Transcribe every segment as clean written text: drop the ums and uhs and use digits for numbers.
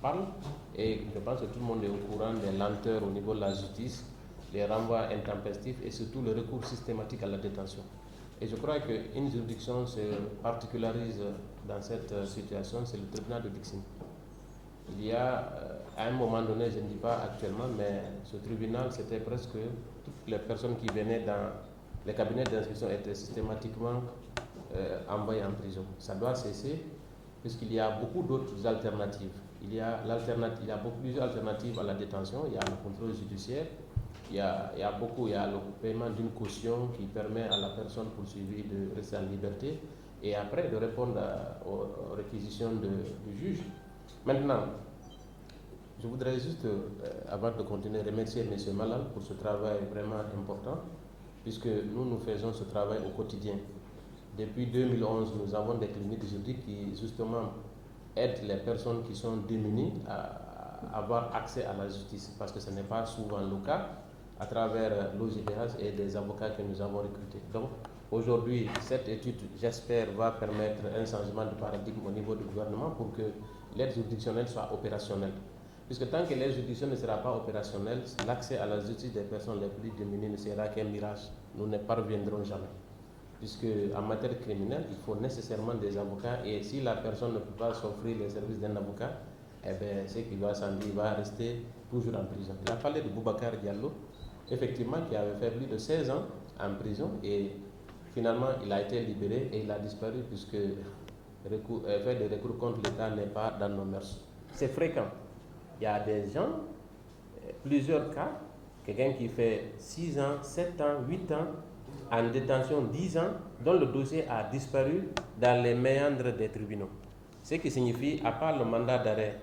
parle, et je pense que tout le monde est au courant des lenteurs au niveau de la justice, les renvois intempestifs et surtout le recours systématique à la détention. Et je crois qu'une juridiction se particularise dans cette situation, c'est le tribunal de Dixine. Il y a, à un moment donné, je ne dis pas actuellement, mais ce tribunal, c'était presque toutes les personnes qui venaient dans les cabinets d'instruction étaient systématiquement envoyées en prison. Ça doit cesser, puisqu'il y a beaucoup d'autres alternatives. Il y a plusieurs alternatives à la détention. Il y a le contrôle judiciaire, il y a le paiement d'une caution qui permet à la personne poursuivie de rester en liberté et après de répondre aux réquisitions du juge. Maintenant, je voudrais juste, avant de continuer, remercier M. Malal pour ce travail vraiment important, puisque nous faisons ce travail au quotidien. Depuis 2011, nous avons des cliniques juridiques qui, justement, aident les personnes qui sont démunies à avoir accès à la justice, parce que ce n'est pas souvent le cas, à travers l'OJDH et des avocats que nous avons recrutés. Donc, aujourd'hui, cette étude, j'espère, va permettre un changement de paradigme au niveau du gouvernement pour que l'aide juridictionnelle soit opérationnelle. Puisque tant que l'aide juridictionnelle ne sera pas opérationnelle, l'accès à la justice des personnes les plus démunies ne sera qu'un mirage. Nous ne parviendrons jamais. Puisque en matière criminelle, il faut nécessairement des avocats et si la personne ne peut pas s'offrir les services d'un avocat, eh bien, ce qui va s'en dire, il va rester toujours en prison. Il a parlé de Boubacar Diallo, effectivement, qui avait fait plus de 16 ans en prison et finalement, il a été libéré et il a disparu puisque faire des recours contre l'État n'est pas dans nos mœurs. C'est fréquent. Il y a des gens, plusieurs cas, quelqu'un qui fait 6 ans, 7 ans, 8 ans, en détention 10 ans, dont le dossier a disparu dans les méandres des tribunaux. Ce qui signifie, à part le mandat d'arrêt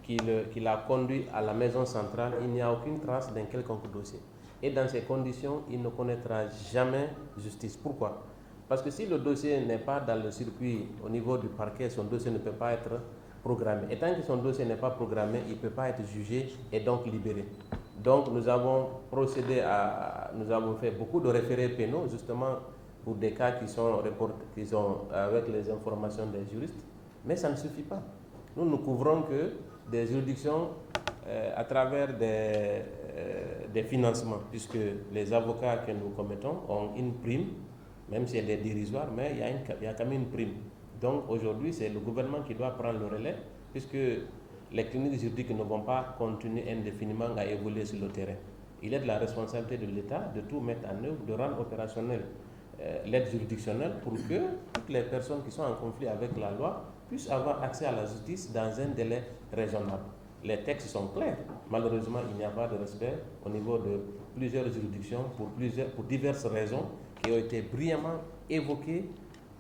qui l'a conduit à la maison centrale, il n'y a aucune trace d'un quelconque dossier. Et dans ces conditions, il ne connaîtra jamais justice. Pourquoi? Parce que si le dossier n'est pas dans le circuit au niveau du parquet, son dossier ne peut pas être programmé. Et tant que son dossier n'est pas programmé, il ne peut pas être jugé et donc libéré. Donc nous avons fait beaucoup de référés pénaux justement pour des cas qui sont avec les informations des juristes, mais ça ne suffit pas. Nous ne couvrons que des juridictions à travers des financements, puisque les avocats que nous commettons ont une prime, même si elle est dérisoire, mais il y a quand même une prime. Donc aujourd'hui, c'est le gouvernement qui doit prendre le relais, puisque les cliniques juridiques ne vont pas continuer indéfiniment à évoluer sur le terrain. Il est de la responsabilité de l'État de tout mettre en œuvre, de rendre opérationnel l'aide juridictionnelle pour que toutes les personnes qui sont en conflit avec la loi puissent avoir accès à la justice dans un délai raisonnable. Les textes sont clairs. Malheureusement, il n'y a pas de respect au niveau de plusieurs juridictions pour diverses raisons qui ont été brillamment évoquées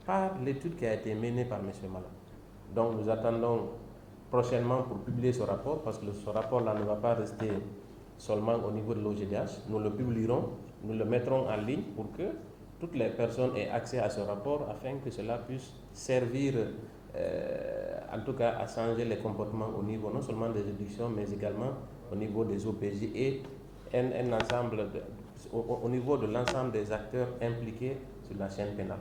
par l'étude qui a été menée par M. Malal. Donc nous attendons prochainement pour publier ce rapport, parce que ce rapport-là ne va pas rester seulement au niveau de l'OJDH. Nous le publierons, nous le mettrons en ligne pour que toutes les personnes aient accès à ce rapport afin que cela puisse servir en tout cas à changer les comportements au niveau non seulement des juridictions mais également au niveau des OPJ et au niveau de l'ensemble des acteurs impliqués sur la chaîne pénale.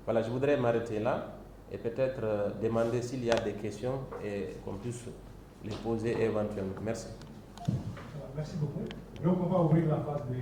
Voilà, je voudrais m'arrêter là et peut-être demander s'il y a des questions et qu'on puisse les poser éventuellement. Merci. Merci beaucoup. Donc on va ouvrir la phase de